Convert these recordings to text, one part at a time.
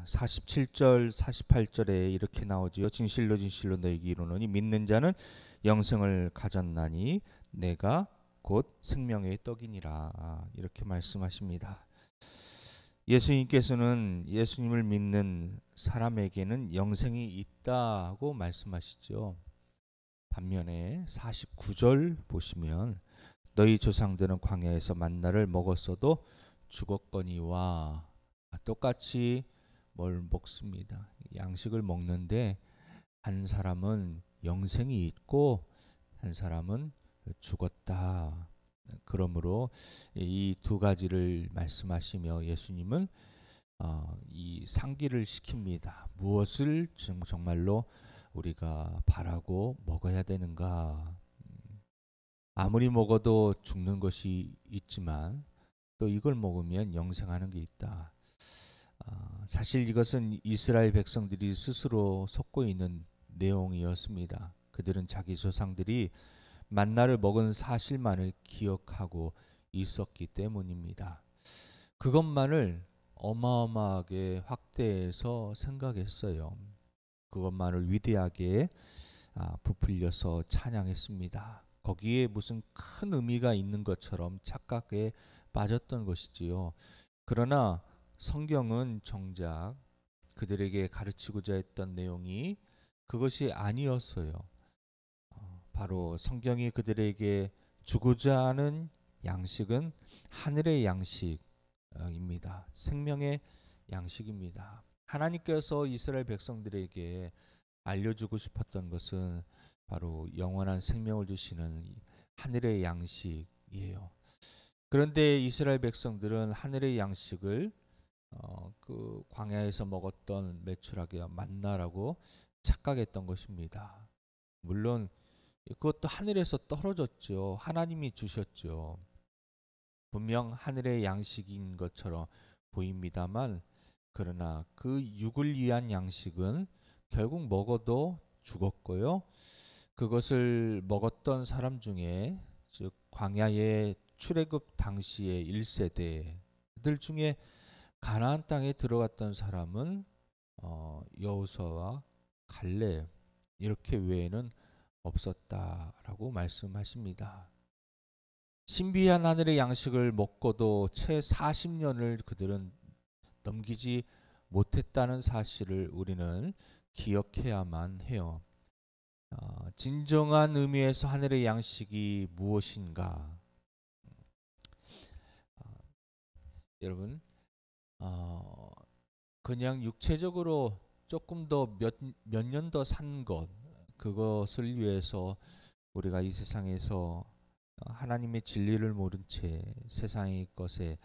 47절 48절에 이렇게 나오지요. 진실로 진실로 너희에게 이르노니 믿는 자는 영생을 가졌나니 내가 곧 생명의 떡이니라. 이렇게 말씀하십니다. 예수님께서는 예수님을 믿는 사람에게는 영생이 있다고 말씀하시죠. 반면에 49절 보시면 너희 조상들은 광야에서 만나를 먹었어도 죽었거니와, 똑같이 뭘 먹습니다. 양식을 먹는데 한 사람은 영생이 있고 한 사람은 죽었다. 그러므로 이 두 가지를 말씀하시며 예수님은 이 상기를 시킵니다. 무엇을 정말로 우리가 바라고 먹어야 되는가? 아무리 먹어도 죽는 것이 있지만 또 이걸 먹으면 영생하는 게 있다. 사실 이것은 이스라엘 백성들이 스스로 속고 있는 내용이었습니다. 그들은 자기 조상들이 만나를 먹은 사실만을 기억하고 있었기 때문입니다. 그것만을 어마어마하게 확대해서 생각했어요. 그것만을 위대하게 부풀려서 찬양했습니다. 거기에 무슨 큰 의미가 있는 것처럼 착각에 빠졌던 것이지요. 그러나 성경은 정작 그들에게 가르치고자 했던 내용이 그것이 아니었어요. 바로 성경이 그들에게 주고자 하는 양식은 하늘의 양식입니다. 생명의 양식입니다. 하나님께서 이스라엘 백성들에게 알려주고 싶었던 것은 바로 영원한 생명을 주시는 하늘의 양식이에요. 그런데 이스라엘 백성들은 하늘의 양식을 그 광야에서 먹었던 메추라기와 만나라고 착각했던 것입니다. 물론 그것도 하늘에서 떨어졌죠. 하나님이 주셨죠. 분명 하늘의 양식인 것처럼 보입니다만, 그러나 그 육을 위한 양식은 결국 먹어도 죽었고요. 그것을 먹었던 사람 중에, 즉 광야의 출애굽 당시의 1세대들 중에 가나안 땅에 들어갔던 사람은 여호수아와 갈렙 이렇게 외에는 없었다라고 말씀하십니다. 신비한 하늘의 양식을 먹고도 채 40년을 그들은 넘기지 못했다는 사실을 우리는 기억해야만 해요. 진정한 의미에서 하늘의 양식이 무엇인가? 여러분, 그냥 육체적으로 조금 더 몇 년 더 산 것, 그것을 위해서 우리가 이 세상에서 하나님의 진리를 모른 채 세상의 것에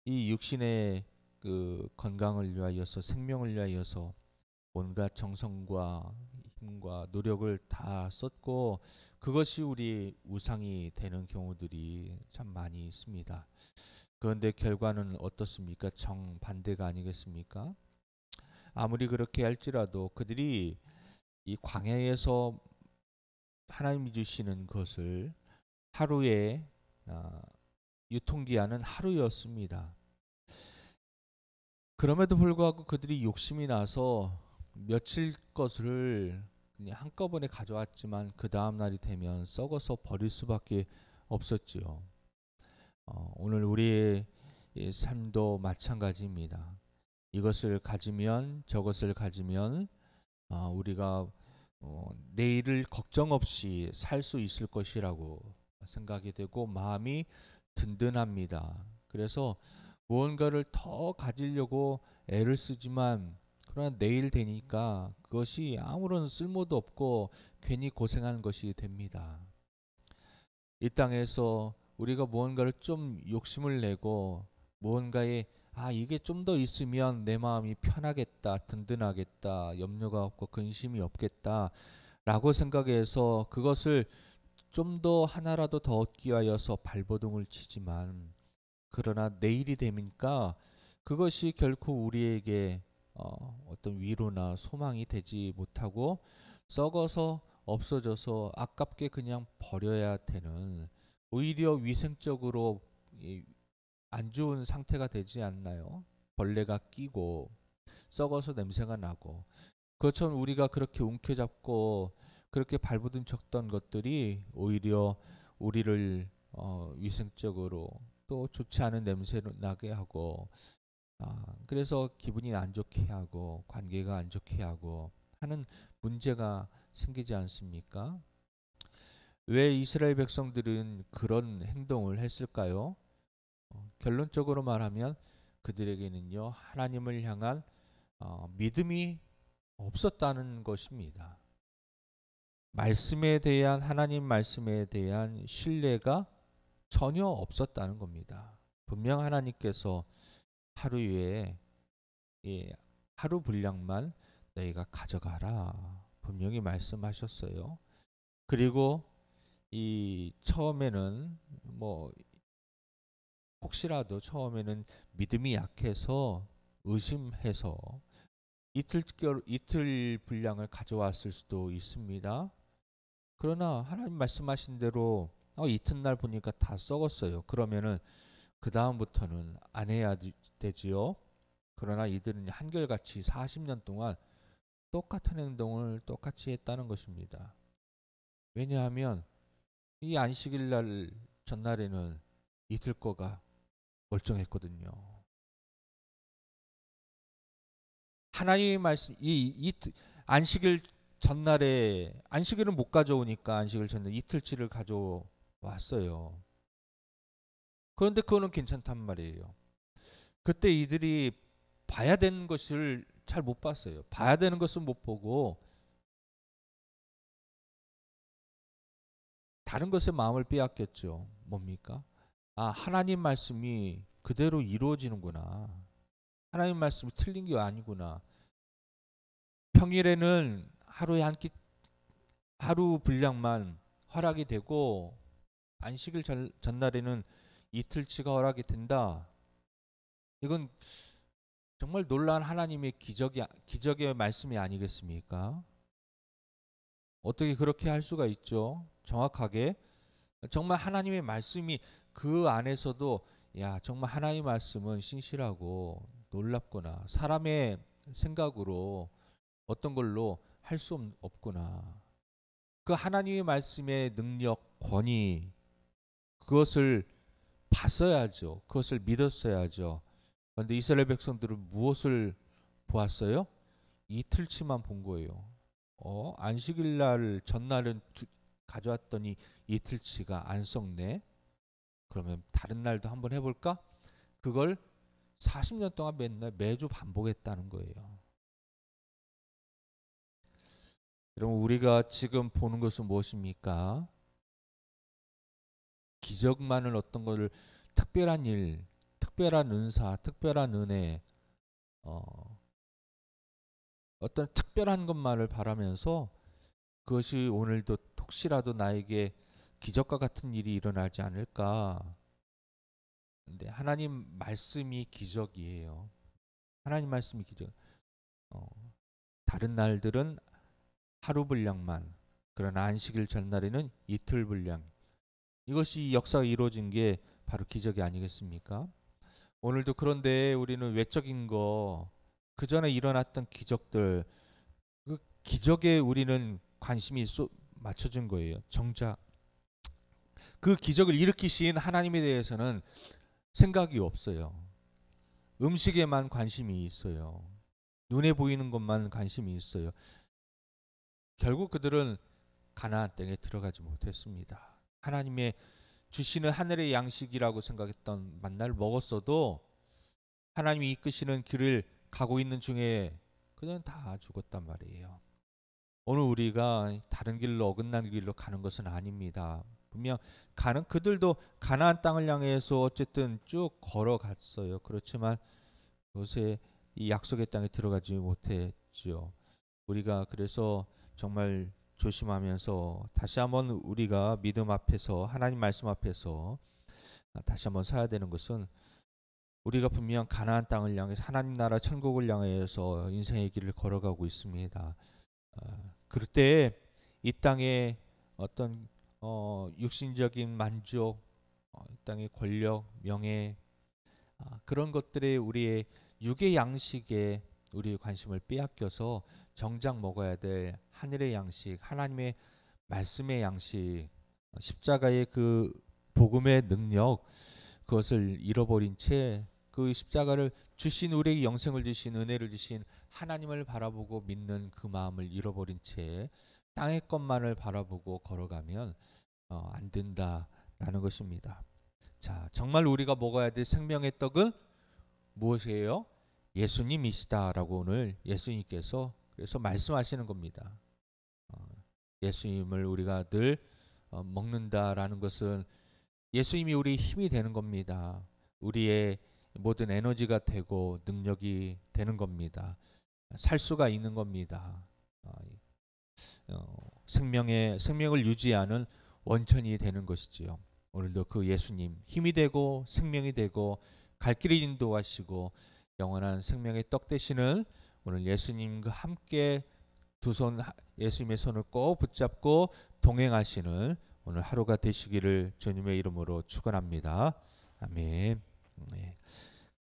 이 육신의 그 건강을 위하여서, 생명을 위하여서 온갖 정성과 힘과 노력을 다 썼고 그것이 우리 우상이 되는 경우들이 참 많이 있습니다. 그런데 결과는 어떻습니까? 정반대가 아니겠습니까? 아무리 그렇게 할지라도 그들이 이 광야에서 하나님이 주시는 것을 하루에 유통기한은 하루였습니다. 그럼에도 불구하고 그들이 욕심이 나서 며칠 것을 그냥 한꺼번에 가져왔지만 그 다음 날이 되면 썩어서 버릴 수밖에 없었지요. 오늘 우리의 삶도 마찬가지입니다. 이것을 가지면 저것을 가지면 우리가 내일을 걱정 없이 살 수 있을 것이라고 생각이 되고 마음이 든든합니다. 그래서 무언가를 더 가지려고 애를 쓰지만 그러나 내일 되니까 그것이 아무런 쓸모도 없고 괜히 고생한 것이 됩니다. 이 땅에서 우리가 무언가를 좀 욕심을 내고 무언가에 이게 좀 더 있으면 내 마음이 편하겠다, 든든하겠다, 염려가 없고 근심이 없겠다 라고 생각해서 그것을 좀 더 하나라도 더 얻기 위하여서 발버둥을 치지만, 그러나 내일이 되니까 그것이 결코 우리에게 어떤 위로나 소망이 되지 못하고 썩어서 없어져서 아깝게 그냥 버려야 되는, 오히려 위생적으로 안 좋은 상태가 되지 않나요? 벌레가 끼고 썩어서 냄새가 나고, 그것처럼 우리가 그렇게 움켜잡고 그렇게 발버둥 쳤던 것들이 오히려 우리를 위생적으로 또 좋지 않은 냄새를 나게 하고, 그래서 기분이 안 좋게 하고 관계가 안 좋게 하고 하는 문제가 생기지 않습니까? 왜 이스라엘 백성들은 그런 행동을 했을까요? 결론적으로 말하면 그들에게는요, 하나님을 향한 믿음이 없었다는 것입니다. 말씀에 대한, 하나님 말씀에 대한 신뢰가 전혀 없었다는 겁니다. 분명 하나님께서 하루에 하루 분량만 너희가 가져가라 분명히 말씀하셨어요. 그리고 이 처음에는 혹시라도 처음에는 믿음이 약해서 의심해서 이틀 분량을 가져왔을 수도 있습니다. 그러나 하나님 말씀하신 대로 이튿날 보니까 다 썩었어요. 그러면은 그 다음부터는 안 해야 되지요. 그러나 이들은 한결같이 40년 동안 똑같은 행동을 똑같이 했다는 것입니다. 왜냐하면 이 안식일 날 전날에는 이틀 거가 멀쩡했거든요. 하나님의 말씀, 이 안식일 전날에, 안식일은 못 가져오니까 안식일 전날 이틀치를 가져왔어요. 그런데 그거는 괜찮단 말이에요. 그때 이들이 봐야 되는 것을 잘 못 봤어요. 봐야 되는 것은 못 보고 다른 것에 마음을 빼앗겼죠. 뭡니까? 하나님 말씀이 그대로 이루어지는구나. 하나님 말씀이 틀린 게 아니구나. 평일에는 하루에 하루 분량만 허락이 되고 안식일 전날에는 이틀치가 허락이 된다. 이건 정말 놀라운 하나님의 기적의 말씀이 아니겠습니까? 어떻게 그렇게 할 수가 있죠? 정확하게 정말 하나님의 말씀이 그 안에서도 정말 하나님의 말씀은 신실하고 놀랍구나. 사람의 생각으로 어떤 걸로 할 수 없구나. 그 하나님의 말씀의 능력, 권위, 그것을 봤어야죠. 그것을 믿었어야죠. 그런데 이스라엘 백성들은 무엇을 보았어요? 이틀치만 본 거예요. 안식일 날 전날은 가져왔더니 이틀치가 안 썩네. 그러면 다른 날도 한번 해볼까? 그걸 40년 동안 매주 반복했다는 거예요. 여러분, 우리가 지금 보는 것은 무엇입니까? 기적만을, 어떤 것을, 특별한 일, 특별한 은사, 특별한 은혜, 어떤 특별한 것만을 바라면서 그것이 오늘도 혹시라도 나에게 기적과 같은 일이 일어나지 않을까. 근데 하나님 말씀이 기적이에요. 하나님 말씀이 기적. 다른 날들은 하루 분량만, 그러나 안식일 전날에는 이틀 분량. 이것이 역사가 이루어진 게 바로 기적이 아니겠습니까? 오늘도 그런데 우리는 외적인 거, 그 전에 일어났던 기적들, 그 기적에 우리는 관심이 맞춰진 거예요. 정작 그 기적을 일으키신 하나님에 대해서는 생각이 없어요. 음식에만 관심이 있어요. 눈에 보이는 것만 관심이 있어요. 결국 그들은 가나안 땅에 들어가지 못했습니다. 하나님의 주시는 하늘의 양식이라고 생각했던 만나를 먹었어도 하나님이 이끄시는 길을 가고 있는 중에 그냥 다 죽었단 말이에요. 오늘 우리가 다른 길로, 어긋난 길로 가는 것은 아닙니다. 분명 그들도 가나안 땅을 향해서 어쨌든 쭉 걸어갔어요. 그렇지만 요새 이 약속의 땅에 들어가지 못했지요. 우리가 그래서 정말 조심하면서 다시 한번 우리가 믿음 앞에서, 하나님 말씀 앞에서 다시 한번 서야 되는 것은, 우리가 분명 가나안 땅을 향해서, 하나님 나라 천국을 향해서 인생의 길을 걸어가고 있습니다. 그럴 때 이 땅에 어떤 육신적인 만족, 이 땅의 권력, 명예, 그런 것들에 우리의 육의 양식에 우리의 관심을 빼앗겨서 정작 먹어야 될 하늘의 양식, 하나님의 말씀의 양식, 십자가의 그 복음의 능력, 그것을 잃어버린 채 그 십자가를 주신, 우리에게 영생을 주신, 은혜를 주신 하나님을 바라보고 믿는 그 마음을 잃어버린 채 땅의 것만을 바라보고 걸어가면 안 된다라는 것입니다. 자, 정말 우리가 먹어야 될 생명의 떡은 무엇이에요? 예수님이시다라고 오늘 예수님께서 그래서 말씀하시는 겁니다. 예수님을 우리가 늘 먹는다라는 것은 예수님이 우리의 힘이 되는 겁니다. 우리의 모든 에너지가 되고 능력이 되는 겁니다. 살 수가 있는 겁니다. 생명을 유지하는 원천이 되는 것이지요. 오늘도 그 예수님 힘이 되고 생명이 되고 갈 길을 인도하시고 영원한 생명의 떡 되시는 오늘 예수님과 함께 두 손, 예수님의 손을 꼭 붙잡고 동행하시는 오늘 하루가 되시기를 주님의 이름으로 축원합니다. 아멘. 네.